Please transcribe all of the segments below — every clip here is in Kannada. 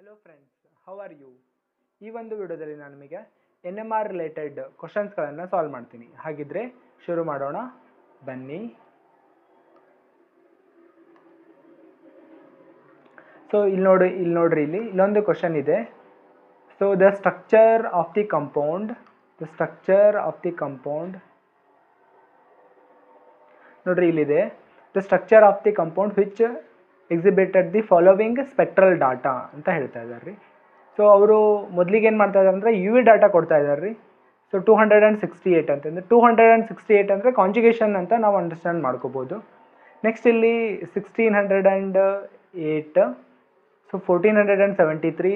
Hello friends, how are you? ಈ ಒಂದು ವಿಡಿಯೋದಲ್ಲಿ ನಾನು ನಿಮಗೆ NMR ರಿಲೇಟೆಡ್ ಕ್ವಶನ್ಸ್ಗಳನ್ನು ಸಾಲ್ವ್ ಮಾಡ್ತೀನಿ. ಹಾಗಿದ್ರೆ ಶುರು ಮಾಡೋಣ ಬನ್ನಿ. ಸೊ ಇಲ್ಲಿ ನೋಡ್ರಿ ಇಲ್ಲೊಂದು ಕ್ವಶನ್ ಇದೆ. So the structure of the compound ನೋಡ್ರಿ ಇಲ್ಲಿದೆ. The structure of the compound which exhibited the following spectral data ಅಂತ ಹೇಳ್ತಾ ಇದ್ದಾರೆ ರೀ. ಸೊ ಅವರು ಮೊದಲಿಗೆ ಏನು ಮಾಡ್ತಾ ಇದ್ದಾರೆ ಅಂದರೆ UV ಡಾಟಾ ಕೊಡ್ತಾ ಇದ್ದಾರೆ ರೀ. ಸೊ 268 ಅಂತಂದರೆ 268 ಅಂದರೆ ಕಾಂಜುಗೇಷನ್ ಅಂತ ನಾವು ಅಂಡರ್ಸ್ಟ್ಯಾಂಡ್ ಮಾಡ್ಕೋಬೋದು. ನೆಕ್ಸ್ಟ್ ಇಲ್ಲಿ 1608, ಸೊ 1473,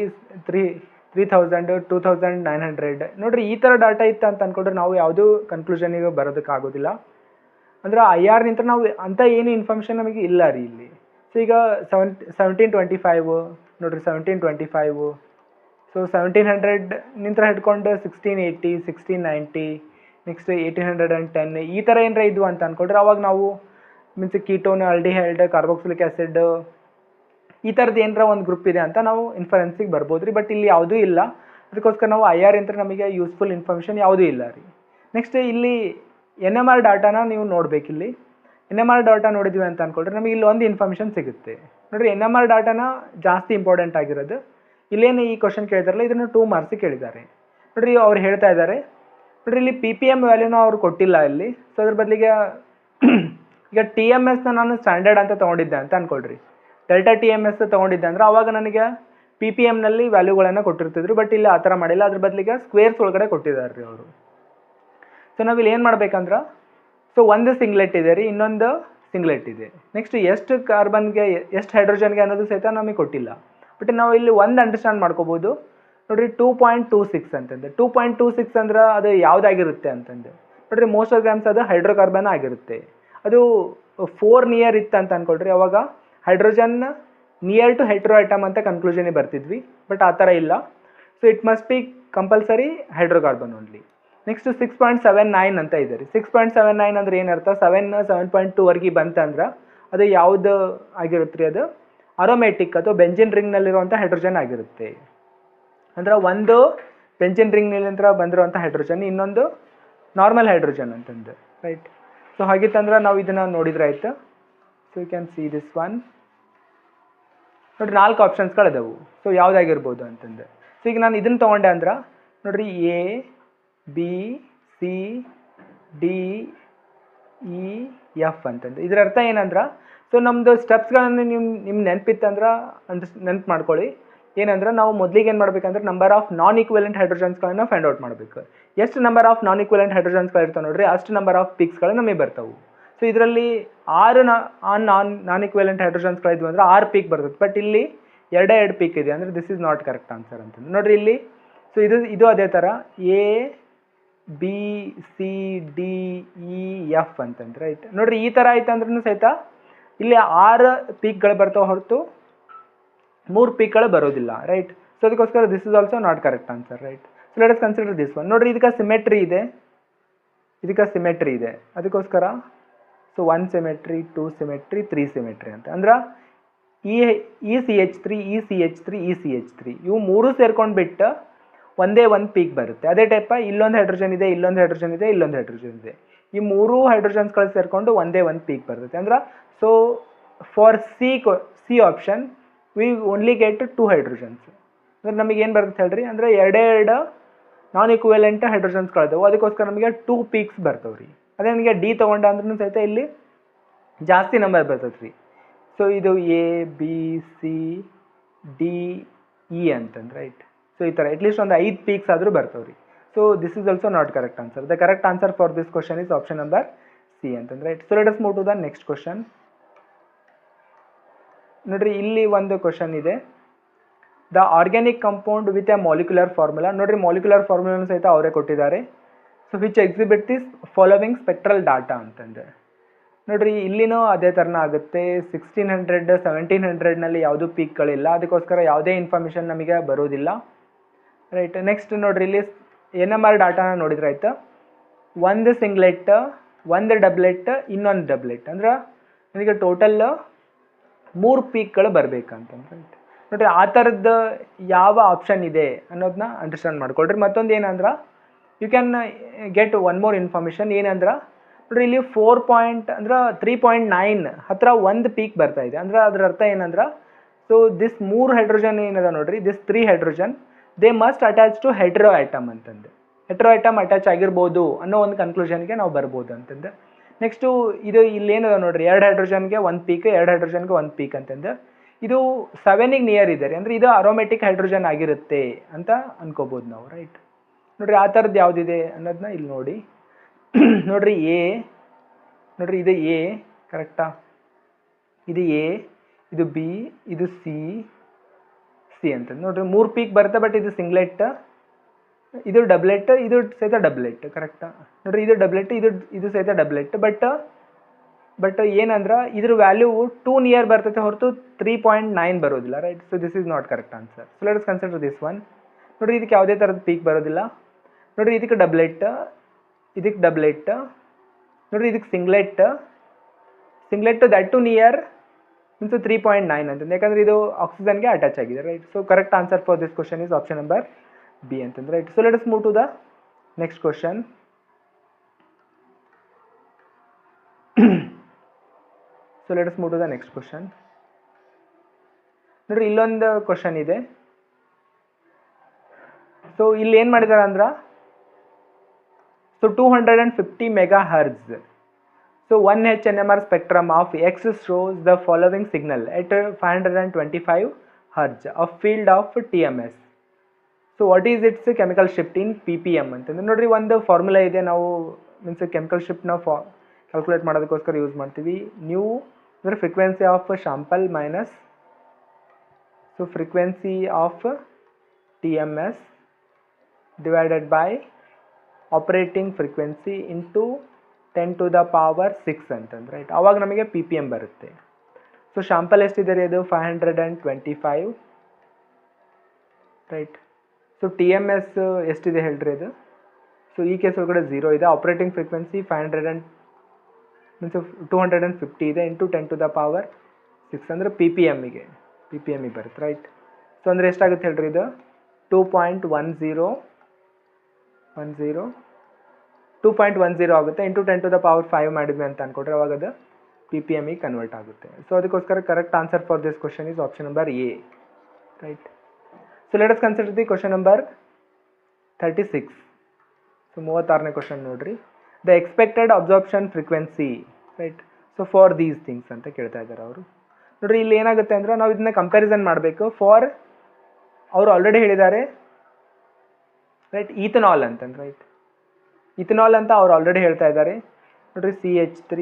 3000, 2900 ನೋಡ್ರಿ ಈ ಥರ ಡಾಟಾ ಇತ್ತು ಅಂತ ಅಂದ್ಕೊಂಡ್ರೆ ನಾವು ಯಾವುದೂ ಕನ್ಕ್ಲೂಷನಿಗೆ ಬರೋದಕ್ಕಾಗೋದಿಲ್ಲ. ಅಂದ್ರೆ IR ನಿಂತ ನಾವು ಅಂತ ಏನು ಇನ್ಫಾರ್ಮೇಷನ್ ನಮಗೆ ಇಲ್ಲ ರೀ ಇಲ್ಲಿ. ಸೊ ಈಗ 1725 ನೋಡ್ರಿ 1725, ಸೊ 1700 ನಿಂತ ಹಿಡ್ಕೊಂಡು 1680, 1690, ನೆಕ್ಸ್ಟ್ 1810 ಈ ಥರ ಏನರ ಇದ್ವು ಅಂತ ಅಂದ್ಕೊಂಡ್ರೆ ಅವಾಗ ನಾವು means ketone, aldehyde, carboxylic acid ಈ ಥರದ್ದು ಏನರ ಒಂದು ಗ್ರೂಪ್ ಇದೆ ಅಂತ ನಾವು ಇನ್ಫರೆನ್ಸಿಗೆ ಬರ್ಬೋದು ರೀ. ಬಟ್ ಇಲ್ಲಿ ಯಾವುದೂ ಇಲ್ಲ. ಅದಕ್ಕೋಸ್ಕರ ನಾವು IR ಅಂತ ನಮಗೆ ಯೂಸ್ಫುಲ್ ಇನ್ಫಾರ್ಮೇಷನ್ ಯಾವುದೂ ಇಲ್ಲ ರೀ. ನೆಕ್ಸ್ಟ್ ಇಲ್ಲಿ NMR ಡಾಟಾನ ನೀವು ನೋಡಬೇಕಿಲ್ಲಿ. NMR ಡಾಟಾ ನೋಡಿದ್ವಿ ಅಂತ ಅಂದ್ಕೊಂಡ್ರೆ ನಮಗೆ ಇಲ್ಲಿ ಒಂದು ಇನ್ಫಾರ್ಮೇಷನ್ ಸಿಗುತ್ತೆ ನೋಡಿರಿ. NMR ಡಾಟಾನ ಜಾಸ್ತಿ ಇಂಪಾರ್ಟೆಂಟ್ ಆಗಿರೋದು. ಇಲ್ಲೇನು ಈ ಕ್ವಶನ್ ಕೇಳಿದಾರಲ್ಲ ಇದನ್ನು 2 ಮಾರ್ಕ್ಸಿಗೆ ಕೇಳಿದ್ದಾರೆ ನೋಡಿರಿ. ಅವ್ರು ಹೇಳ್ತಾ ಇದ್ದಾರೆ ನೋಡಿರಿ ಇಲ್ಲಿ PPM ವ್ಯಾಲ್ಯೂನ ಅವ್ರು ಕೊಟ್ಟಿಲ್ಲ ಇಲ್ಲಿ. ಸೊ ಅದ್ರ ಬದಲಿಗೆ ಈಗ TMSನ ನಾನು ಸ್ಟ್ಯಾಂಡರ್ಡ್ ಅಂತ ತೊಗೊಂಡಿದ್ದೆ ಅಂತ ಅಂದ್ಕೊಳ್ರಿ. ಡೆಲ್ಟಾ TMS ತೊಗೊಂಡಿದ್ದೆ ಅಂದರೆ ಅವಾಗ ನನಗೆ PPMನಲ್ಲಿ ವ್ಯಾಲ್ಯೂಗಳನ್ನು ಕೊಟ್ಟಿರ್ತಿದ್ರು. ಬಟ್ ಇಲ್ಲಿ ಆ ಥರ ಮಾಡಿಲ್ಲ. ಅದ್ರ ಬದಲಿಗೆ ಸ್ಕ್ವೇರ್ಸ್ ಒಳಗಡೆ ಕೊಟ್ಟಿದ್ದಾರೆ ರೀ ಅವರು. ಸೊ ನಾವಿಲ್ಲಿ ಏನು ಮಾಡ್ಬೇಕಂದ್ರೆ, ಸೊ ಒಂದು ಸಿಂಗ್ಲೆಟ್ ಇದೆ ರೀ, ಇನ್ನೊಂದು ಸಿಂಗ್ಲೆಟ್ ಇದೆ. ನೆಕ್ಸ್ಟ್ ಎಷ್ಟು ಕಾರ್ಬನ್ಗೆ ಎಷ್ಟು ಹೈಡ್ರೋಜನ್ಗೆ ಅನ್ನೋದು ಸಹಿತ ನಮಗೆ ಕೊಟ್ಟಿಲ್ಲ. ಬಟ್ ನಾವು ಇಲ್ಲಿ ಒಂದು ಅಂಡರ್ಸ್ಟ್ಯಾಂಡ್ ಮಾಡ್ಕೋಬೋದು ನೋಡಿರಿ 2.26 ಅಂತಂದು. 2.26 ಅಂದ್ರೆ ಅದು ಯಾವುದಾಗಿರುತ್ತೆ ಅಂತಂದು ನೋಡಿರಿ ಮೋಸ್ಟ್ ಆಫ್ ಗ್ರಾಮ್ಸ್ ಅದು ಹೈಡ್ರೋಕಾರ್ಬನ್ ಆಗಿರುತ್ತೆ. ಅದು 4 ನಿಯರ್ ಇತ್ತು ಅಂತ ಅಂದ್ಕೊಳ್ರಿ. ಅವಾಗ ಹೈಡ್ರೋಜನ್ ನಿಯರ್ ಟು ಹೆಟ್ರೋ ಐಟಮ್ ಅಂತ ಕನ್ಕ್ಲೂಷನಿಗೆ ಬರ್ತಿದ್ವಿ. ಬಟ್ ಆ ಥರ ಇಲ್ಲ. So it must B compulsory hydrocarbon only. Next 6.79 ಅಂತ ಇದೆ ರೀ. 6.79 ಅಂದ್ರೆ ಏನರ್ಥ, 7.2ವರೆಗೆ ಬಂತಂದ್ರೆ ಅದು ಯಾವುದು ಆಗಿರುತ್ತೆ ರೀ, ಅದು ಅರೋಮ್ಯಾಟಿಕ್ ಅಥವಾ ಬೆಂಜಿನ್ ರಿಂಗ್ನಲ್ಲಿರುವಂಥ ಹೈಡ್ರೋಜನ್ ಆಗಿರುತ್ತೆ. ಅಂದ್ರೆ ಒಂದು ಬೆಂಜಿನ್ ರಿಂಗ್ನಿಂದ ಬಂದಿರುವಂಥ ಹೈಡ್ರೋಜನ್, ಇನ್ನೊಂದು ನಾರ್ಮಲ್ ಹೈಡ್ರೋಜನ್ ಅಂತಂದು, ರೈಟ್. ಸೊ ಹಾಗಿತ್ತಂದ್ರೆ ನಾವು ಇದನ್ನು ನೋಡಿದ್ರೆ ಆಯ್ತು. So you can see this one ನೋಡಿರಿ 4 ಆಪ್ಷನ್ಸ್ಗಳಿದಾವು. ಸೊ ಯಾವುದಾಗಿರ್ಬೋದು ಅಂತಂದು. ಸೊ ಈಗ ನಾನು ಇದನ್ನು ತೊಗೊಂಡೆ ಅಂದ್ರೆ ನೋಡಿರಿ A, B, C, D, E, F ಅಂತಂದು. ಇದರ ಅರ್ಥ ಏನಂದ್ರೆ, ಸೊ ನಮ್ಮದು ಸ್ಟೆಪ್ಸ್ಗಳನ್ನು ನಿಮ್ಮ ನೆನಪಿತ್ತಂದ್ರೆ ನೆನಪು ಮಾಡ್ಕೊಳ್ಳಿ. ಏನಂದ್ರೆ ನಾವು ಮೊದಲಿಗೆ ಏನು ಮಾಡ್ಬೇಕಂದ್ರೆ ನಂಬರ್ ಆಫ್ ನಾನ್ ಈಕ್ವಲೆಂಟ್ ಹೈಡ್ರೋಜನ್ಸ್ಗಳನ್ನ ಫೈಂಡ್ ಔಟ್ ಮಾಡಬೇಕು. ಎಷ್ಟು ನಂಬರ್ ಆಫ್ ನಾನ್ ಈಕ್ವಲೆಂಟ್ ಹೈಡ್ರೋಜನ್ಸ್ಗಳು ಇರ್ತಾವೆ ನೋಡ್ರಿ, ಅಷ್ಟು ನಂಬರ್ ಆಫ್ ಪೀಕ್ಸ್ಗಳು ನಮಗೆ ಬರ್ತಾವೆ. ಸೊ ಇದರಲ್ಲಿ 6 ನಾನ್ ಈಕ್ವಲೆಂಟ್ ಹೈಡ್ರೋಜನ್ಸ್ಗಳಿದ್ವು ಅಂದ್ರೆ 6 ಪೀಕ್ ಬರ್ತದೆ. ಬಟ್ ಇಲ್ಲಿ 2 ಪೀಕ್ ಇದೆ ಅಂದರೆ this is not correct answer ಅಂತಂದು ನೋಡ್ರಿ ಇಲ್ಲಿ. ಸೊ ಇದು ಅದೇ ಥರ A, B, C, D, E, F ಅಂತಂದು, ರೈಟ್. ನೋಡ್ರಿ ಈ ಥರ ಆಯ್ತು ಅಂದ್ರೂ ಸಹಿತ ಇಲ್ಲಿ 6 ಪೀಕ್ಗಳು ಬರ್ತಾವೆ ಹೊರತು 3 ಪೀಕ್ಗಳು ಬರೋದಿಲ್ಲ, ರೈಟ್. ಸೊ ಅದಕ್ಕೋಸ್ಕರ this is also not correct answer, right. So let us consider this one. ನೋಡ್ರಿ ಇದಕ್ಕೆ ಸಿಮೆಟ್ರಿ ಇದೆ, ಅದಕ್ಕೋಸ್ಕರ ಸೊ 1 ಸಿಮೆಟ್ರಿ, 2 ಸಿಮೆಟ್ರಿ, 3 ಸಿಮೆಟ್ರಿ ಅಂತ ಅಂದ್ರೆ ECH3, ECH3, ECH3 ಇವು 3 ಸೇರ್ಕೊಂಡು ಬಿಟ್ಟು ಒಂದೇ ಒಂದು ಪೀಕ್ ಬರುತ್ತೆ. ಅದೇ ಟೈಪ ಇಲ್ಲೊಂದು ಹೈಡ್ರೋಜನ್ ಇದೆ, ಇಲ್ಲೊಂದು ಹೈಡ್ರೋಜನ್ ಇದೆ, ಇಲ್ಲೊಂದು ಹೈಡ್ರೋಜನ್ ಇದೆ. ಈ 3 ಹೈಡ್ರೋಜನ್ಸ್ಗಳು ಸೇರಿಕೊಂಡು ಒಂದೇ ಒಂದು ಪೀಕ್ ಬರ್ತೈತೆ. ಅಂದ್ರೆ so for C option we only get 2 hydrogens. ಅಂದ್ರೆ ನಮಗೆ ಏನು ಬರುತ್ತೆ ಹೇಳ್ರಿ, ಅಂದರೆ 2 ನಾನ್ ಈಕ್ವಲೆಂಟ್ ಹೈಡ್ರೋಜನ್ಸ್ಗಳಿದಾವೆ. ಅದಕ್ಕೋಸ್ಕರ ನಮಗೆ 2 ಪೀಕ್ಸ್ ಬರ್ತವೆ ರೀ. ಅದೇ ನನಗೆ D ತೊಗೊಂಡ ಅಂದ್ರೂ ಸಹಿತ ಇಲ್ಲಿ ಜಾಸ್ತಿ ನಂಬರ್ ಬರ್ತೈತೆ ರೀ. ಸೊ ಇದು A, B, C, D, E ಅಂತಂದ್ರೆ, ರೈಟ್. ಸೊ ಈ ಥರ ಅಟ್ಲೀಸ್ಟ್ ಒಂದು 5 ಪೀಕ್ಸ್ ಆದರೂ ಬರ್ತವೆ ರೀ. So this is also not correct answer. The correct answer for this question is option number C ಅಂತಂದ್ರೆ, right. So let us move to the next question. ನೋಡ್ರಿ ಇಲ್ಲಿ ಒಂದು ಕ್ವಶನ್ ಇದೆ. The organic compound with a molecular formula. ನೋಡ್ರಿ ಮಾಲಿಕ್ಯುಲರ್ ಫಾರ್ಮುಲಾನು ಸಹಿತ ಅವರೇ ಕೊಟ್ಟಿದ್ದಾರೆ. So which exhibit this following spectral data ಅಂತಂದ್ರೆ ನೋಡ್ರಿ ಇಲ್ಲಿನೂ ಅದೇ ಥರನ ಆಗುತ್ತೆ. 1600, 1700ನಲ್ಲಿ ಯಾವುದೂ ಪೀಕ್ಗಳಿಲ್ಲ. ಅದಕ್ಕೋಸ್ಕರ ಯಾವುದೇ ಇನ್ಫಾರ್ಮೇಷನ್ ನಮಗೆ ಬರೋದಿಲ್ಲ, ರೈಟ್. ನೆಕ್ಸ್ಟ್ ನೋಡ್ರಿ ಇಲ್ಲಿ NMR ಡಾಟಾನ ನೋಡಿದ್ರೆ ಆಯ್ತು. ಒಂದು ಸಿಂಗ್ಲೆಟ್, ಒಂದು ಡಬ್ಲೆಟ್, ಇನ್ನೊಂದು ಡಬ್ಲೆಟ್ ಅಂದ್ರೆ ನನಗೆ ಟೋಟಲ್ 3 ಪೀಕ್ಗಳು ಬರಬೇಕಂತಂದ್ರೆ, ರೈಟ್. ನೋಡಿರಿ ಆ ಥರದ್ದು ಯಾವ ಆಪ್ಷನ್ ಇದೆ ಅನ್ನೋದನ್ನ ಅಂಡರ್ಸ್ಟ್ಯಾಂಡ್ ಮಾಡ್ಕೊಳ್ರಿ. ಮತ್ತೊಂದು ಏನಂದ್ರೆ you can get one more information ಏನಂದ್ರೆ ನೋಡಿರಿ ಇಲ್ಲಿ 3.9 ಹತ್ರ ಒಂದು ಪೀಕ್ ಬರ್ತಾ ಇದೆ. ಅಂದ್ರೆ ಅದ್ರ ಅರ್ಥ ಏನಂದ್ರೆ ಸೊ ದಿಸ್ 3 ಹೈಡ್ರೋಜನ್ ಏನದ ನೋಡ್ರಿ, this 3 hydrogen they must attach to hetero atom ಅಂತಂದು, ಹೆಟ್ರೋ ಆಟಮ್ ಅಟ್ಯಾಚ್ ಆಗಿರ್ಬೋದು ಅನ್ನೋ ಒಂದು ಕನ್ಕ್ಲೂಷನ್ಗೆ ನಾವು ಬರ್ಬೋದು ಅಂತಂದು. ನೆಕ್ಸ್ಟು ಇದು ಇಲ್ಲೇನದ ನೋಡ್ರಿ, 2 ಹೈಡ್ರೋಜನ್ಗೆ 1 ಪೀಕ್, 2 ಹೈಡ್ರೋಜನ್ಗೆ 1 ಪೀಕ್ ಅಂತಂದು. ಇದು 7ಗೆ ನಿಯರ್ ಇದೆ ರೀ, ಅಂದರೆ ಇದು ಅರೋಮೆಟಿಕ್ ಹೈಡ್ರೋಜನ್ ಆಗಿರುತ್ತೆ ಅಂತ ಅನ್ಕೋಬೋದು ನಾವು, ರೈಟ್. ನೋಡ್ರಿ ಆ ಥರದ್ದು ಯಾವುದಿದೆ ಅನ್ನೋದನ್ನ ಇಲ್ಲಿ ನೋಡಿ. ನೋಡ್ರಿ ಎ, ನೋಡ್ರಿ ಇದು ಎ ಕರೆಕ್ಟಾ, ಇದು ಎ, ಇದು ಬಿ, ಇದು ಸಿ ಅಂತಂದು ನೋಡ್ರಿ 3 ಪೀಕ್ ಬರುತ್ತೆ. ಬಟ್ ಇದು ಸಿಂಗ್ಲೆಟ್, ಇದು ಡಬ್ಲೆಟ್, ಇದು ಸಹಿತ ಡಬ್ಲೆಟ್ ಕರೆಕ್ಟಾ. ನೋಡ್ರಿ ಇದು ಡಬ್ಲೆಟ್, ಇದು ಸಹಿತ ಡಬ್ಲೆಟ್. ಬಟ್ ಏನಂದ್ರೆ ಇದ್ರ ವ್ಯಾಲ್ಯೂ 2 ನಿಯರ್ ಬರ್ತೈತೆ ಹೊರತು 3.9 ಬರೋದಿಲ್ಲ, right. So this is not correct answer. So let us consider this one. ನೋಡ್ರಿ ಇದಕ್ಕೆ ಯಾವುದೇ ಥರದ ಪೀಕ್ ಬರೋದಿಲ್ಲ. ನೋಡ್ರಿ ಇದಕ್ಕೆ ಡಬ್ಲೆಟ್, ಇದಕ್ಕೆ ಡಬ್ಲೆಟ್, ನೋಡ್ರಿ ಇದಕ್ಕೆ singlet that to near means 3.9 ಅಂತಂದು, ಯಾಕಂದ್ರೆ ಇದು ಆಕ್ಸಿಜನ್ಗೆ ಅಟ್ಯಾಚ್ ಆಗಿದೆ, right. So correct answer for this question is option number B ಅಂತಂದ್ರೆ, right. So let us move to the next question. So let us move to the next question. ನೋಡ್ರಿ ಇಲ್ಲೊಂದು ಕ್ವಶನ್ ಇದೆ. ಸೊ ಇಲ್ಲಿ ಏನು ಮಾಡಿದಾರೆ ಅಂದ್ರೆ, so 250 MHz. So 1 HNMR spectrum of X shows the following signal at 525 Hz of field of TMS. So what is its chemical shift in ppm ಅಂತಂದ್ರೆ ನೋಡ್ರಿ ಒಂದು ಫಾರ್ಮುಲಾ ಇದೆ, ನಾವು ಮೀನ್ಸ್ ಕೆಮಿಕಲ್ ಶಿಫ್ಟ್ನ ಕ್ಯಾಲ್ಕುಲೇಟ್ ಮಾಡೋದಕ್ಕೋಸ್ಕರ ಯೂಸ್ ಮಾಡ್ತೀವಿ. ನ್ಯೂ ಅಂದರೆ frequency of sample minus so frequency of TMS divided by operating frequency into 10 to the power 6 ಅಂತಂದ್ರೆ, ರೈಟ್. ಆವಾಗ ನಮಗೆ ಪಿ ಪಿ ಎಮ್ ಬರುತ್ತೆ. ಸೊ ಶಾಂಪಲ್ ಎಷ್ಟಿದೆ ರೀ, ಅದು 525, right. So T M S ಎಷ್ಟಿದೆ ಹೇಳ್ರಿ ಅದು. ಸೊ ಈ ಕೇಸ್ ಒಳಗಡೆ 0 ಇದೆ. ಆಪ್ರೇಟಿಂಗ್ ಫ್ರೀಕ್ವೆನ್ಸಿ 250 ಇದೆ ಇಂಟು 10 to the power 6 ಅಂದರೆ ಪಿ ಪಿ ಎಮ್ಮಿಗೆ ಬರುತ್ತೆ, ರೈಟ್. ಸೊ ಅಂದರೆ ಎಷ್ಟಾಗುತ್ತೆ ಹೇಳ್ರಿ, ಇದು 2.10 ಆಗುತ್ತೆ ಇಂಟು 10 to the power 5 ಮಾಡಿದ್ವಿ ಅಂತ ಅನ್ಕೊಟ್ರೆ ಅವಾಗ ಅದು ಪಿ ಪಿ ಎಮ್ಮಿಗೆ ಕನ್ವರ್ಟ್ ಆಗುತ್ತೆ. ಸೊ ಅದಕ್ಕೋಸ್ಕರ correct answer for this question is option number A, right. So let us consider the question number 36. So 36ನೇ ಕ್ವಶನ್ ನೋಡ್ರಿ. The expected absorption frequency, right. So for these things ಅಂತ ಕೇಳ್ತಾ ಇದ್ದಾರೆ ಅವರು. ನೋಡ್ರಿ ಇಲ್ಲಿ ಏನಾಗುತ್ತೆ ಅಂದ್ರೆ ನಾವು ಇದನ್ನ ಕಂಪ್ಯಾರಿಸನ್ ಮಾಡಬೇಕು. ಫಾರ್ ಅವರು ಆಲ್ರೆಡಿ ಹೇಳಿದ್ದಾರೆ, ರೈಟ್, ಈಥನಾಲ್ ಅಂತಂದ್ರೆ, ರೈಟ್. ಇಥನಾಲ್ ಅಂತ ಅವ್ರು ಆಲ್ರೆಡಿ ಹೇಳ್ತಾ ಇದ್ದಾರೆ. ನೋಡ್ರಿ CH3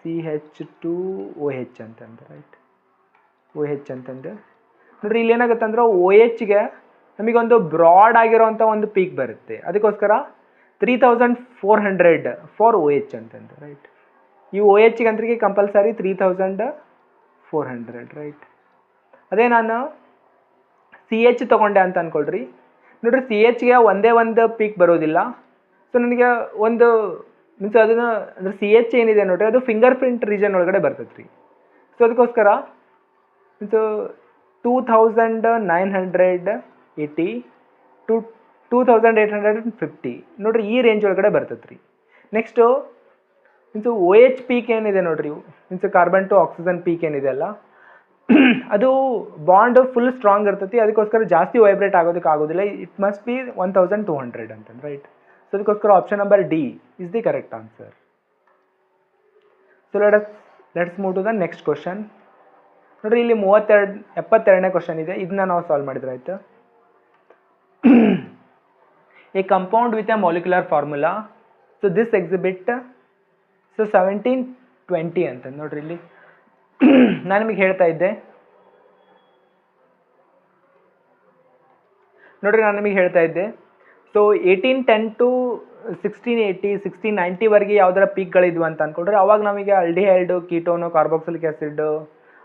CH2OH ಅಂತಂದ್ರೆ, ರೈಟ್, OH ಅಂತಂದು. ನೋಡ್ರಿ ಇಲ್ಲಿ ಏನಾಗುತ್ತೆ ಅಂದ್ರೆ OHಗೆ ನಮಗೊಂದು ಬ್ರಾಡ್ ಆಗಿರೋಂಥ ಒಂದು ಪೀಕ್ ಬರುತ್ತೆ. ಅದಕ್ಕೋಸ್ಕರ 3400 ಫಾರ್ OH ಅಂತಂದು, ರೈಟ್. ಈ OHಗೆ ಅಂತರಿಗೆ ಕಂಪಲ್ಸರಿ 3400, ರೈಟ್. ಅದೇ ನಾನು CH ತೊಗೊಂಡೆ ಅಂತ ಅಂದ್ಕೊಳ್ರಿ. ನೋಡ್ರಿ CHಗೆ ಒಂದೇ ಒಂದು ಪೀಕ್ ಬರೋದಿಲ್ಲ. ಸೊ ನನಗೆ ಒಂದು ಮೀನ್ಸ್ ಅದನ್ನು ಅಂದರೆ CH ಏನಿದೆ ನೋಡ್ರಿ, ಅದು ಫಿಂಗರ್ ಪ್ರಿಂಟ್ ರೀಜನ್ ಒಳಗಡೆ ಬರ್ತೈತೆ ರೀ. ಸೊ ಅದಕ್ಕೋಸ್ಕರ ಮೀನ್ಸ್ 2980 ಟು 2850 ನೋಡ್ರಿ ಈ ರೇಂಜ್ ಒಳಗಡೆ ಬರ್ತೈತೆ ರೀ. ನೆಕ್ಸ್ಟು ಮೀನ್ಸ್ OH ಪೀಕ್ ಏನಿದೆ ನೋಡ್ರಿ, means carbon to oxygen peak ಏನಿದೆ ಅಲ್ಲ, ಅದು ಬಾಂಡ್ ಫುಲ್ ಸ್ಟ್ರಾಂಗ್ ಇರ್ತೈತಿ. ಅದಕ್ಕೋಸ್ಕರ ಜಾಸ್ತಿ ವೈಬ್ರೇಟ್ ಆಗೋದಕ್ಕೆ ಆಗೋದಿಲ್ಲ. ಇಟ್ ಮಸ್ಟ್ ಬಿ 1200 ಅಂತಂದ್ರೆ, ರೈಟ್. ಸೊ ಅದಕ್ಕೋಸ್ಕರ option number D is the correct answer. So let's move to the next question. ನೋಡ್ರಿ ಇಲ್ಲಿ 72ನೇ ಕ್ವಶನ್ ಇದೆ. ಇದನ್ನ ನಾವು ಸಾಲ್ವ್ ಮಾಡಿದ್ರೆ ಆಯ್ತು. A compound with a molecular formula. So this exhibit so 1720 ಅಂತ ನೋಡ್ರಿ ಇಲ್ಲಿ ನಾನು ನಿಮಗೆ ಹೇಳ್ತಾ ಇದ್ದೆ. ನೋಡ್ರಿ ನಾನು ನಿಮಗೆ ಹೇಳ್ತಾ ಇದ್ದೆ. ಸೊ 1810 ಟು 1680 1690ವರೆಗೆ ಯಾವ್ದಾರ ಪೀಕ್ಗಳಿದ್ವು ಅಂತ ಅಂದ್ಕೊಂಡ್ರೆ ಅವಾಗ ನಮಗೆ ಅಲ್ಡಿಹೈಡ್, ಕೀಟೋನು, ಕಾರ್ಬಾಕ್ಸಿಲಿಕ್ ಆ್ಯಸಿಡ್,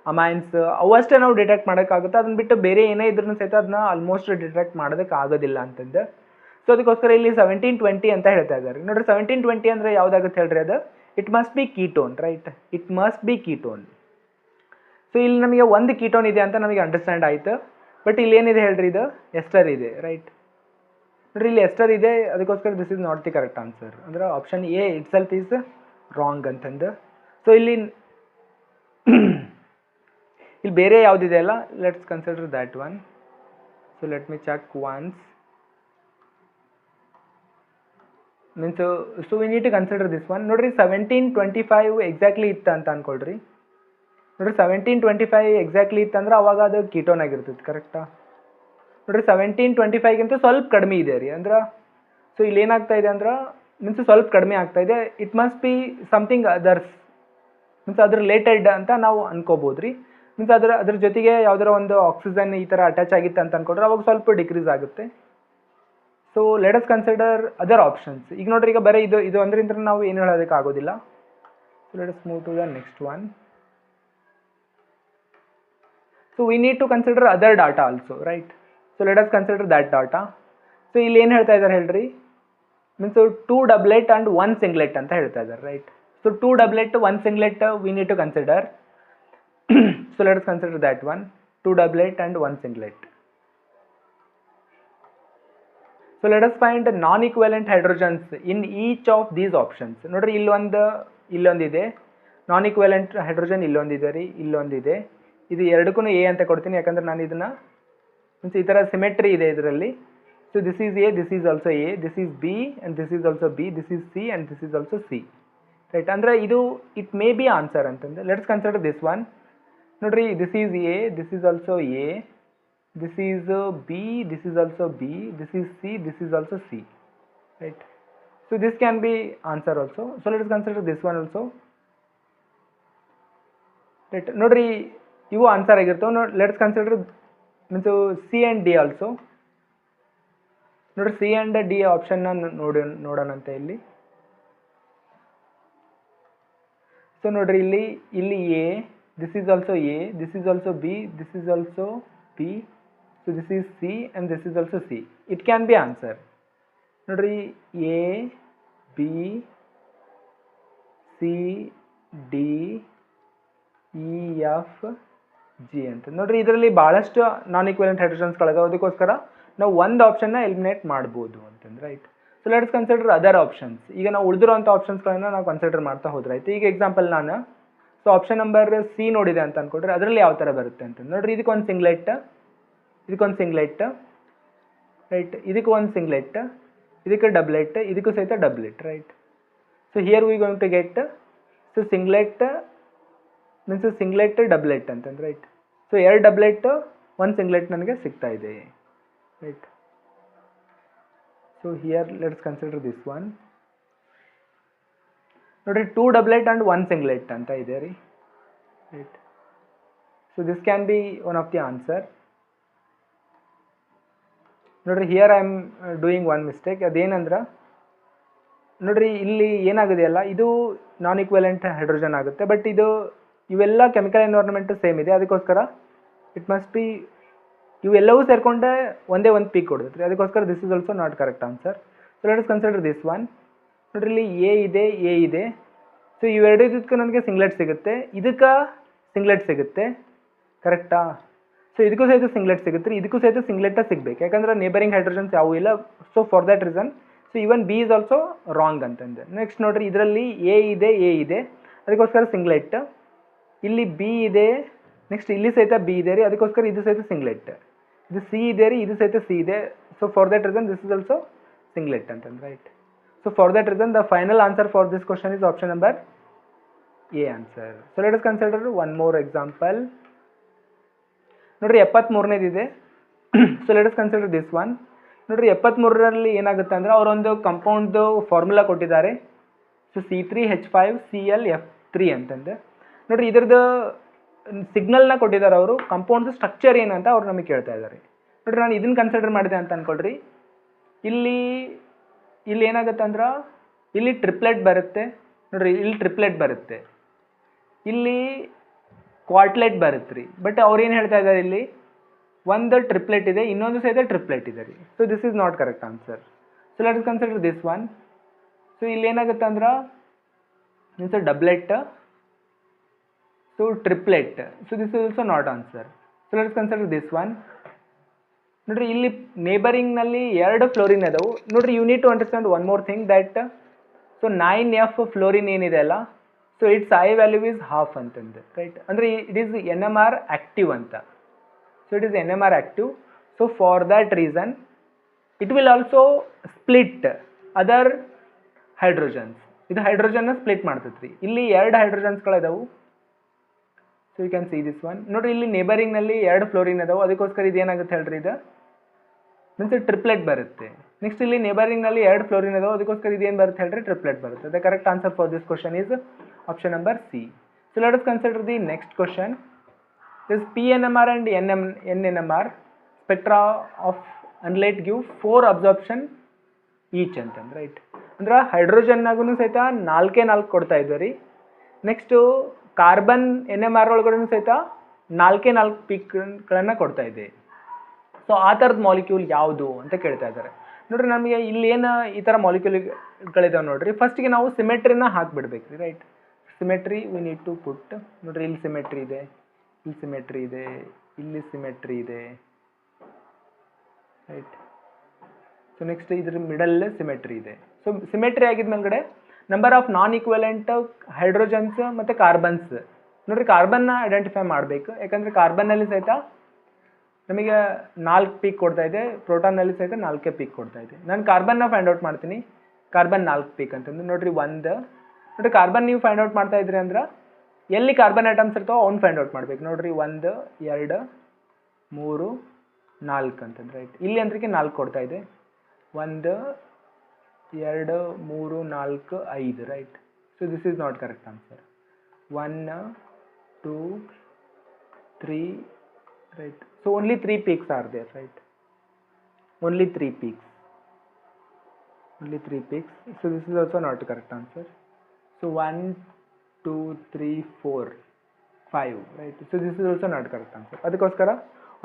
ಅಮೈನ್ಸ್ ಅವಷ್ಟೇ ನಾವು ಡಿಟೆಕ್ಟ್ ಮಾಡೋಕ್ಕಾಗುತ್ತೆ. ಅದನ್ನ ಬಿಟ್ಟು ಬೇರೆ ಏನೇ ಇದ್ರೂ ಸಹಿತ ಅದನ್ನ ಆಲ್ಮೋಸ್ಟ್ ಡಿಟೆಕ್ಟ್ ಮಾಡೋದಕ್ಕೆ ಆಗೋದಿಲ್ಲ ಅಂತಂದು. ಸೊ ಅದಕ್ಕೋಸ್ಕರ ಇಲ್ಲಿ 1720 ಅಂತ ಹೇಳ್ತಾ ಇದ್ದಾರೆ. ನೋಡ್ರಿ 1720 ಅಂದರೆ ಯಾವುದಾಗುತ್ತೆ ಹೇಳ್ರಿ, ಅದು it must B ketone, right. It must B ketone. So ಇಲ್ಲಿ ನಮಗೆ ಒಂದು ಕೀಟೋನ್ ಇದೆ ಅಂತ ನಮಗೆ ಅಂಡರ್ಸ್ಟ್ಯಾಂಡ್ ಆಯಿತು. ಬಟ್ ಇಲ್ಲಿ ಏನಿದೆ ಹೇಳ್ರಿ, ಇದು ಎಸ್ಟರ್ ಇದೆ, ರೈಟ್. ನೋಡ್ರಿ ಇಲ್ಲಿ ಎಸ್ಟರ್ ಇದೆ, ಅದಕ್ಕೋಸ್ಕರ this is not the correct answer. ಅಂದ್ರೆ option A itself is wrong ಅಂತಂದು. ಸೊ ಇಲ್ಲಿ ಇಲ್ಲಿ ಬೇರೆ ಯಾವುದಿದೆ ಅಲ್ಲ, let's consider that one. So let me check once. Means so we need to consider this one. ನೋಡ್ರಿ 1725 ಎಕ್ಸಾಕ್ಟ್ಲಿ ಇತ್ತು ಅಂತ ಅನ್ಕೊಳ್ರಿ. ನೋಡ್ರಿ 1725 ಎಕ್ಸಾಕ್ಟ್ಲಿ ಇತ್ತಂದ್ರೆ ಅವಾಗ ಅದು ಕೀಟೋನ್ ಆಗಿರ್ತೈತಿ, ಕರೆಕ್ಟಾ? ನೋಡ್ರಿ 1725ಗಿಂತ ಸ್ವಲ್ಪ ಕಡಿಮೆ ಇದೆ ರೀ. ಅಂದ್ರೆ ಸೊ ಇಲ್ಲಿ ಏನಾಗ್ತಾ ಇದೆ ಅಂದ್ರೆ ಮೀನ್ಸ್ ಸ್ವಲ್ಪ ಕಡಿಮೆ ಆಗ್ತಾ ಇದೆ. It must be something others, means ಅದ್ರ ರಿಲೇಟೆಡ್ ಅಂತ ನಾವು ಅನ್ಕೋಬೋದು ರೀ. ಮೀನ್ಸ್ ಅದ್ರ ಜೊತೆಗೆ ಯಾವ್ದಾರ ಒಂದು ಆಕ್ಸಿಜನ್ ಈ ಥರ ಅಟ್ಯಾಚ್ ಆಗಿತ್ತು ಅಂತ ಅನ್ಕೊಂಡ್ರೆ ಅವಾಗ ಸ್ವಲ್ಪ ಡಿಕ್ರೀಸ್ ಆಗುತ್ತೆ. So let us consider other options. ಈಗ ನೋಡ್ರಿ, ಈಗ ಬರೀ ಇದು ಅಂದ್ರಿಂದ ನಾವು ಏನು ಹೇಳೋದಕ್ಕೆ ಆಗೋದಿಲ್ಲ. So let us move to the next one. So we need to consider other data also, right? So let us consider that data. So ಇಲ್ಲಿ ಏನು ಹೇಳ್ತಾ ಇದ್ದಾರೆ ಹೇಳ್ರಿ, ಮೀನ್ಸ್ 2 ಡಬ್ಲೆಟ್ ಆ್ಯಂಡ್ 1 ಸಿಂಗ್ಲೆಟ್ ಅಂತ ಹೇಳ್ತಾ ಇದ್ದಾರೆ, right? So 2 doublet 1 singlet we need to consider. So let us consider that one, 2 doublet and 1 singlet. So let us find non equivalent hydrogens in each of these options. ನೋಡ್ರಿ ಇಲ್ಲೊಂದಿದೆ ನಾನ್ ಈಕ್ವಲೆಂಟ್ ಹೈಡ್ರೋಜನ್, ಇಲ್ಲೊಂದಿದೆ ರೀ, ಇಲ್ಲೊಂದಿದೆ. ಇದು ಎರಡಕ್ಕೂ ಎ ಅಂತ ಕೊಡ್ತೀನಿ, ಯಾಕಂದ್ರೆ ನಾನು ಇದನ್ನ ಮೀನ್ಸ್ ಈ ಥರ ಸಿಮೆಟ್ರಿ ಇದೆ ಇದರಲ್ಲಿ. So this is A, this is also A, this is B and this is also be, this is C and this is also C, right? ಅಂದರೆ ಇದು ಇಟ್ ಮೇ ಬಿ ಆನ್ಸರ್ ಅಂತಂದ್ರೆ ಲೆಟ್ಸ್ ಕನ್ಸಿಡರ್ ದಿಸ್ ಒನ್. ನೋಡ್ರಿ, this is A, this is also A, this is B, this is also B, this is C, this is also C, right? So this can be answer also. So let us consider this one also, right? Nodri ivu answer agirtave. No, let us consider means C and D also. Nodri C and D option na nodanante illi. So nodri illi A, this is also A, this is also B, this is also B. So this is C and this is also C. It can be answer. Nodri A, B, C, D, E, F, G ಅಂತ. ನೋಡ್ರಿ ಇದರಲ್ಲಿ ಭಾಳಷ್ಟು ನಾನ್ ಈಕ್ವಲೆಂಟ್ ಹೈಡ್ರೋಜನ್ಸ್ಗಳಿದಾವೆ, ಅದಕ್ಕೋಸ್ಕರ ನಾವು ಒಂದು ಆಪ್ಷನ್ನ ಎಲಿಮಿನೇಟ್ ಮಾಡ್ಬೋದು ಅಂತಂದ್ರೆ, right? So let's consider other options. ಈಗ ನಾವು ಉಳಿದಿರೋಂಥ ಆಪ್ಷನ್ಸ್ಗಳನ್ನ ನಾವು ಕನ್ಸಿಡರ್ ಮಾಡ್ತಾ ಹೋದ್ರೆ ಆಯ್ತು. ಈಗ ಎಕ್ಸಾಂಪಲ್ ನಾನು ಸೊ ಆಪ್ಷನ್ ನಂಬರ್ ಸಿ ನೋಡಿದೆ ಅಂತ ಅನ್ಕೊಂಡ್ರೆ ಅದರಲ್ಲಿ ಯಾವ ಥರ ಬರುತ್ತೆ ಅಂತಂದ್ರೆ, ನೋಡ್ರಿ ಇದಕ್ಕೊಂದು ಸಿಂಗ್ಲೆಟ್, ಇದಕ್ಕೊಂದು ಸಿಂಗ್ಲೆಟ್, ರೈಟ್? ಇದಕ್ಕೆ ಒಂದು ಸಿಂಗ್ಲೆಟ್, ಇದಕ್ಕೆ ಡಬ್ಲೆಟ್, ಇದಕ್ಕೂ ಸಹಿತ doublet, right? So here we going to get so singlet means singlet doublet ಅಂತಂದ್ರೆ, ರೈಟ್? ಸೊ 2 ಡಬ್ಲೆಟ್ 1 ಸಿಂಗ್ಲೆಟ್ ನನಗೆ ಸಿಗ್ತಾ ಇದೆ, right? So here let's consider this one. ನೋಡ್ರಿ 2 ಡಬ್ಲೆಟ್ ಆ್ಯಂಡ್ 1 ಸಿಂಗ್ಲೆಟ್ ಅಂತ ಇದೆ ರೀ, right? So this can be one of the answer. ನೋಡ್ರಿ here I am doing one mistake. ಅದೇನಂದ್ರೆ ನೋಡ್ರಿ ಇಲ್ಲಿ ಏನಾಗಿದೆಯಲ್ಲ, ಇದು ನಾನ್ ಈಕ್ವಲೆಂಟ್ ಹೈಡ್ರೋಜನ್ ಆಗುತ್ತೆ, ಬಟ್ ಇವೆಲ್ಲ ಕೆಮಿಕಲ್ ಎನ್ವೈರನ್ಮೆಂಟ್ ಸೇಮ್ ಇದೆ, ಅದಕ್ಕೋಸ್ಕರ ಇಟ್ ಮಸ್ಟ್ ಬಿ ಇವೆಲ್ಲವೂ ಸೇರಿಕೊಂಡೆ ಒಂದೇ ಒಂದು ಪೀಕ್ ಕೊಡುತ್ತೆ, ಅದಕ್ಕೋಸ್ಕರ this is also not correct answer. So let us consider this one. ನೋಡ್ರಿ ಇಲ್ಲಿ ಎ ಇದೆ. ಸೊ ಇವೆರಡು ಇದಕ್ಕೆ ನನಗೆ ಸಿಂಗ್ಲೆಟ್ ಸಿಗುತ್ತೆ, ಇದಕ್ಕೆ ಸಿಂಗ್ಲೆಟ್ ಸಿಗುತ್ತೆ, ಕರೆಕ್ಟಾ? ಸೊ ಇದಕ್ಕೂ ಸಹಿತ ಸಿಂಗ್ಲೆಟ್ ಸಿಗುತ್ತೆ, ಇದಕ್ಕೂ ಸಹಿತ ಸಿಂಗ್ಲೆಟ್ ಸಿಗಬೇಕು, ಯಾಕಂದ್ರೆ ನೇಬರಿಂಗ್ ಹೈಡ್ರೋಜನ್ಸ್ ಯಾವುವು ಇಲ್ಲ. So for that reason so even B is also wrong ಅಂತಂದೆ. ನೆಕ್ಸ್ಟ್ ನೋಡ್ರಿ ಇದರಲ್ಲಿ ಎ ಇದೆ, ಅದಕ್ಕೋಸ್ಕರ ಸಿಂಗ್ಲೆಟ್. ಇಲ್ಲಿ ಬಿ ಇದೆ, ನೆಕ್ಸ್ಟ್ ಇಲ್ಲಿ ಸಹಿತ ಬಿ ಇದೆ ರೀ, ಅದಕ್ಕೋಸ್ಕರ ಇದು ಸಹಿತ ಸಿಂಗ್ಲೆಟ್. ಇದು ಸಿ ಇದೆ ರೀ, ಇದು ಸಹಿತ ಸಿ ಇದೆ. So for that reason this is also singlet ಅಂತಂದ್ರೆ, right? So for that reason the final answer for this question is option number A answer. So let us consider one more example. ನೋಡ್ರಿ 73ನೇದಿದೆ. So let us consider this one. ನೋಡ್ರಿ 73ರಲ್ಲಿ ಏನಾಗುತ್ತೆ ಅಂದರೆ ಅವರೊಂದು ಕಂಪೌಂಡ್ದು ಫಾರ್ಮುಲಾ ಕೊಟ್ಟಿದ್ದಾರೆ. ಸೊ C3H5Cl ಅಂತಂದು. ನೋಡ್ರಿ ಇದ್ರದ್ದು ಸಿಗ್ನಲ್ನ ಕೊಟ್ಟಿದ್ದಾರೆ ಅವರು, ಕಂಪೌಂಡ್ದು ಸ್ಟ್ರಕ್ಚರ್ ಏನಂತ ಅವ್ರು ನಮಗೆ ಕೇಳ್ತಾ ಇದ್ದಾರೆ. ನೋಡ್ರಿ ನಾನು ಇದನ್ನು ಕನ್ಸಿಡರ್ ಮಾಡಿದೆ ಅಂತ ಅಂದ್ಕೊಳ್ರಿ. ಇಲ್ಲಿ ಏನಾಗುತ್ತೆ ಅಂದ್ರೆ ಇಲ್ಲಿ ಟ್ರಿಪ್ಲೆಟ್ ಬರುತ್ತೆ, ನೋಡ್ರಿ ಇಲ್ಲಿ ಟ್ರಿಪ್ಲೆಟ್ ಬರುತ್ತೆ, ಇಲ್ಲಿ ಕ್ವಾರ್ಟ್ಲೆಟ್ ಬರುತ್ತೆ ರೀ. ಬಟ್ ಅವ್ರು ಏನು ಹೇಳ್ತಾ ಇದ್ದಾರೆ, ಇಲ್ಲಿ ಒಂದು ಟ್ರಿಪ್ಲೆಟ್ ಇದೆ, ಇನ್ನೊಂದು ಸಹಿತ ಟ್ರಿಪ್ಲೆಟ್ ಇದೆ ರೀ. So this is not correct answer. So let us consider this one. So ಇಲ್ಲಿ ಏನಾಗುತ್ತೆ ಅಂದ್ರೆ means doublet, so triplet. So this is also not answer. So let us consider this one. ನೋಡ್ರಿ ಇಲ್ಲಿ ನೇಬರಿಂಗ್ನಲ್ಲಿ 2 ಫ್ಲೋರಿನ್ ಅದಾವು. ನೋಡ್ರಿ you need to understand one more thing that so 9F fluorine ಏನಿದೆ ಅಲ್ಲ, so it's I value is half ಅಂತಂದು, ರೈಟ್. ಅಂದರೆ ಇಟ್ ಈಸ್ NMR ಆ್ಯಕ್ಟಿವ್ ಅಂತ. So it is NMR active. So for that reason it will also split other hydrogens. ಇದು ಹೈಡ್ರೋಜನ್ನ ಸ್ಪ್ಲಿಟ್ ಮಾಡ್ತೈತ್ರಿ. ಇಲ್ಲಿ 2 ಹೈಡ್ರೋಜನ್ಸ್ಗಳಿದಾವು. So you can see this one. ನೋಡ್ರಿ ಇಲ್ಲಿ ನೇಬರಿಂಗ್ನಲ್ಲಿ 2 ಫ್ಲೋರಿನ್ ಅದಾವು, ಅದಕ್ಕೋಸ್ಕರ ಇದೇನಾಗುತ್ತೆ ಹೇಳ್ರಿ, ಇದು ಮೀನ್ಸ್ ಟ್ರಿಪ್ಲೆಟ್ ಬರುತ್ತೆ. ನೆಕ್ಸ್ಟ್ ಇಲ್ಲಿ ನೇಬರಿಂಗ್ನಲ್ಲಿ 2 ಫ್ಲೋರಿನ್ ಅದಾವು, ಅದಕ್ಕೋಸ್ಕರ ಇದೇನು ಬರುತ್ತೆ ಹೇಳ್ರಿ, ಟ್ರಿಪ್ಲೆಟ್ ಬರುತ್ತೆ. The correct answer for this question is option number C. So let us consider the next question. This PNMR and NNMR spectra of ಅನ್ಲೈಟ್ ಗಿವ್ 4 ಅಬ್ಸಾರ್ಪ್ಷನ್ ಈಚ್ ಅಂತಂದ್ರೆ, ರೈಟ್. ಅಂದ್ರೆ ಹೈಡ್ರೋಜನ್ನಾಗೂ ಸಹಿತ 4 ಕೊಡ್ತಾ ಇದ್ವಿ ರೀ. ನೆಕ್ಸ್ಟು ಕಾರ್ಬನ್ NMR ಒಳಗಡೆ ಸಹಿತ 4 ಪೀಕ್ಗಳನ್ನು ಕೊಡ್ತಾ ಇದೆ. ಸೊ ಆ ಥರದ ಮಾಲಿಕ್ಯೂಲ್ ಯಾವುದು ಅಂತ ಕೇಳ್ತಾ ಇದ್ದಾರೆ. ನೋಡ್ರಿ ನಮಗೆ ಇಲ್ಲೇನು ಈ ಥರ ಮಾಲಿಕ್ಯೂಲ್ಗಳಿದಾವೆ ನೋಡ್ರಿ. ಫಸ್ಟಿಗೆ ನಾವು ಸಿಮೆಟ್ರಿನ ಹಾಕಿಬಿಡ್ಬೇಕು ರೀ, right. Symmetry we need to put. ನೋಡ್ರಿ ಇಲ್ಲಿ ಸಿಮೆಟ್ರಿ ಇದೆ, ಇಲ್ಲಿ ಸಿಮೆಟ್ರಿ ಇದೆ, ಇಲ್ಲಿ ಸಿಮೆಟ್ರಿ ಇದೆ, ರೈಟ್. ಸೊ ನೆಕ್ಸ್ಟ್ ಇದ್ರ ಮಿಡಲ್ ಸಿಮೆಟ್ರಿ ಇದೆ. ಸೊ ಸಿಮೆಟ್ರಿ ಆಗಿದ ಮೇಲ್ಗಡೆ number of non equivalent hydrogens ಮತ್ತು ಕಾರ್ಬನ್ಸ್. ನೋಡ್ರಿ ಕಾರ್ಬನ್ನ ಐಡೆಂಟಿಫೈ ಮಾಡಬೇಕು, ಯಾಕಂದರೆ ಕಾರ್ಬನ್ನಲ್ಲಿ ಸಹಿತ ನಮಗೆ 4 ಪೀಕ್ ಕೊಡ್ತಾ ಇದೆ, ಪ್ರೋಟಾನ್ನಲ್ಲಿ ಸಹಿತ 4 ಪೀಕ್ ಕೊಡ್ತಾ ಇದೆ. ನಾನು ಕಾರ್ಬನ್ನ ಫೈಂಡ್ ಔಟ್ ಮಾಡ್ತೀನಿ. ಕಾರ್ಬನ್ 4 ಪೀಕ್ ಅಂತಂದು ನೋಡ್ರಿ ನೋಡ್ರಿ ಕಾರ್ಬನ್ ನೀವು ಫೈಂಡ್ ಔಟ್ ಮಾಡ್ತಾ ಇದ್ರಿ ಅಂದ್ರೆ ಎಲ್ಲಿ ಕಾರ್ಬನ್ ಐಟಮ್ಸ್ ಇರ್ತಾವೆ ಅವ್ನು ಫೈಂಡ್ ಔಟ್ ಮಾಡ್ಬೇಕು. ನೋಡ್ರಿ 1 2 3 4 ಅಂತಂದ್ರೆ, ರೈಟ್. ಇಲ್ಲಿ ಅಂದ್ರಿಗೆ 4 ಕೊಡ್ತಾ ಇದೆ. 1 2 3 4 5, right. So this is not correct answer. 1 2 3, right. So only 3 peaks are there, right? Only 3 peaks. Only 3 peaks. So this is also not the correct answer. So 1 2 3 4 5, right? So this is also not the correct answer. ಅದಕ್ಕೋಸ್ಕರ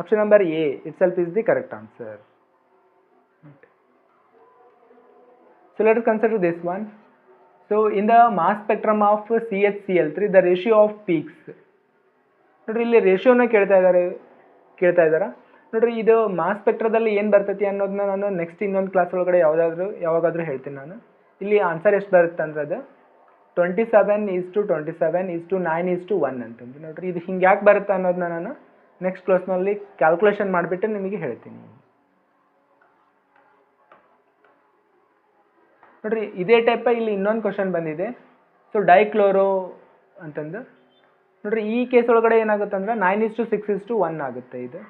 option number A itself is the correct answer. Right. So let us consider this one. So in the mass spectrum of CHCl3 the ratio of peaks. ನೋಡ್ರಿ ಇಲ್ಲಿ ರೇಷಿಯೋನ ಕೇಳ್ತಾ ಇದ್ದಾರೆ. ನೋಡ್ರಿ ಇದು ಮಾಸ್ ಸ್ಪೆಕ್ಟ್ರದಲ್ಲಿ ಏನು ಬರ್ತೈತಿ ಅನ್ನೋದನ್ನ ನಾನು ನೆಕ್ಸ್ಟ್ ಇನ್ನೊಂದು ಕ್ಲಾಸ್ ಒಳಗಡೆ ಯಾವಾಗಾದರೂ ಹೇಳ್ತೀನಿ ನಾನು. ಇಲ್ಲಿ ಆನ್ಸರ್ ಎಷ್ಟು ಬರುತ್ತೆ ಅಂದ್ರೆ ಅದು 27:27:9:1 ಅಂತಂದು. ನೋಡ್ರಿ ಇದು ಹಿಂಗೆ ಯಾಕೆ ಬರುತ್ತೆ ಅನ್ನೋದನ್ನ ನಾನು ನೆಕ್ಸ್ಟ್ ಕ್ಲಾಸ್ನಲ್ಲಿ ಕ್ಯಾಲ್ಕುಲೇಷನ್ ಮಾಡಿಬಿಟ್ಟು ನಿಮಗೆ ಹೇಳ್ತೀನಿ. ನೋಡ್ರಿ ಇದೇ ಟೈಪ ಇಲ್ಲಿ ಇನ್ನೊಂದು ಕ್ವಶನ್ ಬಂದಿದೆ. ಸೊ ಡೈಕ್ಲೋರೋ ಅಂತಂದು. ನೋಡ್ರಿ ಈ ಕೇಸ್ ಒಳಗಡೆ ಏನಾಗುತ್ತೆ ಅಂದ್ರೆ 9:6:1 ಆಗುತ್ತೆ ಇದು.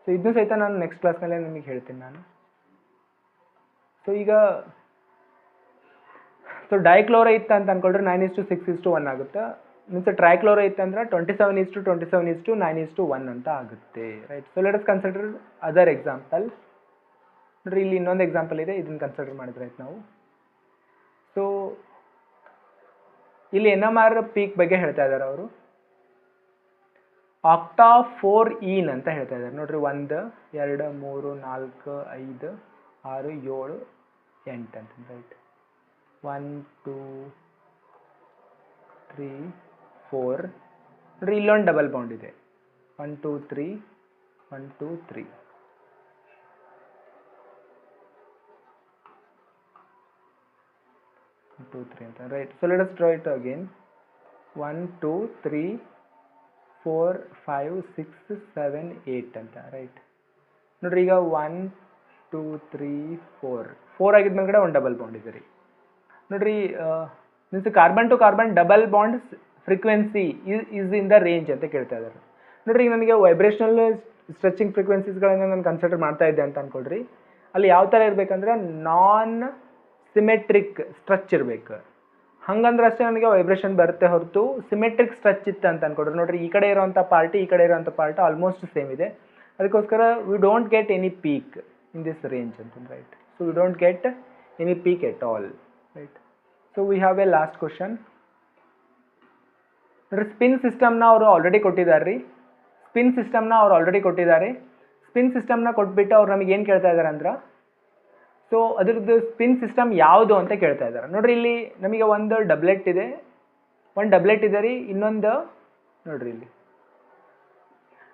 ಸೊ ಇದನ್ನು ಸಹಿತ ನಾನು ನೆಕ್ಸ್ಟ್ ಕ್ಲಾಸ್ನಲ್ಲೇ ನಿಮಗೆ ಹೇಳ್ತೀನಿ ನಾನು. ಸೊ ಈಗ ಸೊ ಡೈಕ್ಲೋರೋ ಇತ್ತು ಅಂತ ಅಂದ್ಕೊಳ್ರಿ 9:6:1 ಆಗುತ್ತೆ. ಮೀನ್ಸ್ ಟ್ರೈಕ್ಲೋರೋ ಇತ್ತು ಅಂದ್ರೆ 27:27:9:1 ಅಂತ ಆಗುತ್ತೆ, right. So let us consider other example. ನೋಡ್ರಿ ಇಲ್ಲಿ ಇನ್ನೊಂದು ಎಕ್ಸಾಂಪಲ್ ಇದೆ, ಇದನ್ನು ಕನ್ಸಿಡರ್ ಮಾಡಿದ್ರೆ ಆಯ್ತು ನಾವು. ಸೊ ಇಲ್ಲಿ NMR ಪೀಕ್ ಬಗ್ಗೆ ಹೇಳ್ತಾ ಇದ್ದಾರೆ ಅವರು. ಆಕ್ಟಾ 4 ಅಂತ ಹೇಳ್ತಾ ಇದ್ದಾರೆ. ನೋಡ್ರಿ 1 2 3 4 5 6 7 8 ಅಂತ, ರೈಟ್. 1 2 3 4. ನೋಡ್ರಿ ಇಲ್ಲೊಂದು ಡಬಲ್ ಬಾಂಡ್ ಇದೆ. 1 2 3 1 2 3. ಅಂತ, right. So let us draw it again. 1 2 3 4 5 6 7 8 ಅಂತ, ರೈಟ್. ನೋಡ್ರಿ ಈಗ 1 2 3 4 ಆಗಿದ ಮೇಲ್ಗಡೆ ಒಂದು ಡಬಲ್ ಬಾಂಡ್ ಇದೆ ರೀ. ನೋಡ್ರಿ means carbon to carbon double bond frequency is in the range ಅಂತ ಕೇಳ್ತಾ ಇದ್ದಾರೆ. ನೋಡ್ರಿ ಈಗ ನನಗೆ ವೈಬ್ರೇಷನಲ್ ಸ್ಟ್ರೆಚಿಂಗ್ ಫ್ರೀಕ್ವೆನ್ಸೀಸ್ಗಳನ್ನು ನಾನು ಕನ್ಸಿಡರ್ ಮಾಡ್ತಾ ಇದ್ದೆ ಅಂತ ಅಂದ್ಕೊಳ್ರಿ. ಅಲ್ಲಿ ಯಾವ ಥರ ಇರಬೇಕಂದ್ರೆ ನಾನ್ ಸಿಮೆಟ್ರಿಕ್ ಸ್ಟ್ರೆಚ್ ಇರಬೇಕು. ಹಂಗಂದ್ರೆ ಅಷ್ಟೇ ನನಗೆ ವೈಬ್ರೇಷನ್ ಬರುತ್ತೆ ಹೊರತು ಸಿಮೆಟ್ರಿಕ್ ಸ್ಟ್ರೆಚ್ ಇತ್ತು ಅಂತ ಅಂದ್ಕೊಡ್ರಿ. ನೋಡ್ರಿ ಈ ಕಡೆ ಇರೋವಂಥ ಪಾರ್ಟಿ ಈ ಕಡೆ ಇರೋವಂಥ ಪಾರ್ಟ್ ಆಲ್ಮೋಸ್ಟ್ ಸೇಮ್ ಇದೆ. ಅದಕ್ಕೋಸ್ಕರ we don't get any peak in this range ಅಂತಂದು, right. So we don't get any peak at all, right. So we have a last question. ನೋಡ್ರಿ ಸ್ಪಿನ್ ಸಿಸ್ಟಮ್ನ ಅವರು ಆಲ್ರೆಡಿ ಕೊಟ್ಟಿದ್ದಾರೆ ರೀ. ಸ್ಪಿನ್ ಸಿಸ್ಟಮ್ನ ಕೊಟ್ಬಿಟ್ಟು ಅವ್ರು ನಮಗೆ ಏನು ಕೇಳ್ತಾ ಇದ್ದಾರೆ ಅಂದ್ರೆ, ಸೊ ಅದ್ರದ್ದು ಸ್ಪಿನ್ ಸಿಸ್ಟಮ್ ಯಾವುದು ಅಂತ ಕೇಳ್ತಾ ಇದ್ದಾರೆ. ನೋಡ್ರಿ ಇಲ್ಲಿ ನಮಗೆ ಒಂದು ಡಬ್ಲೆಟ್ ಇದೆ ರೀ, ಇನ್ನೊಂದು ನೋಡ್ರಿ ಇಲ್ಲಿ.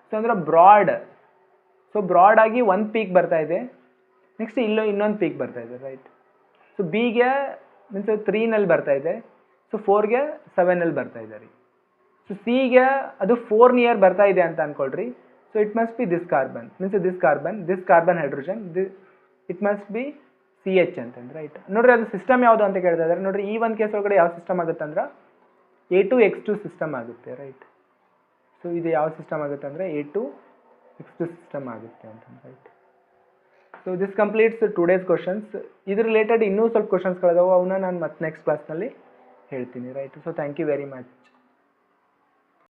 ಸೊ ಅಂದ್ರೆ ಬ್ರಾಡ್ ಸೊ ಬ್ರಾಡಾಗಿ ಒಂದು ಪೀಕ್ ಬರ್ತಾ ಇದೆ, ನೆಕ್ಸ್ಟ್ ಇನ್ನೊಂದು ಪೀಕ್ ಬರ್ತಾ ಇದೆ, ರೈಟ್. ಸೊ ಬಿಗೆ ಮೀನ್ಸ್ 3ನಲ್ಲಿ ಬರ್ತಾ ಇದೆ, ಸೊ 4ಗೆ 7ನಲ್ಲಿ ಬರ್ತಾ ಇದೆ ರೀ. ಸೊ ಸಿಗೆ ಅದು 4 ನಿಯರ್ ಬರ್ತಾ ಇದೆ ಅಂತ ಅಂದ್ಕೊಳ್ರಿ. So it must be this carbon, means this carbon hydrogen, it must be CH ಅಂತಂದ್ರೆ, ರೈಟ್. ನೋಡ್ರಿ ಅದು ಸಿಸ್ಟಮ್ ಯಾವುದು ಅಂತ ಕೇಳ್ತಾ ಇದ್ದಾರೆ. ನೋಡ್ರಿ ಈ ಒಂದು ಕೇಸ್ ಒಳಗಡೆ ಯಾವ ಸಿಸ್ಟಮ್ ಆಗುತ್ತೆ ಅಂದ್ರೆ A2X2 ಸಿಸ್ಟಮ್ ಆಗುತ್ತೆ, ರೈಟ್. ಸೊ ಇದು ಯಾವ ಸಿಸ್ಟಮ್ ಆಗುತ್ತೆ ಅಂದರೆ A2X2 ಸಿಸ್ಟಮ್ ಆಗುತ್ತೆ ಅಂತ, right. So this completes today's questions. ಇದ್ರ ರಿಲೇಟೆಡ್ ಇನ್ನೂ ಸ್ವಲ್ಪ ಕ್ವಶನ್ಸ್ಗಳಿದಾವೆ, ಅವನ್ನ ನಾನು ಮತ್ತೆ ನೆಕ್ಸ್ಟ್ ಕ್ಲಾಸ್ನಲ್ಲಿ ಹೇಳ್ತೀನಿ, right. So thank you very much.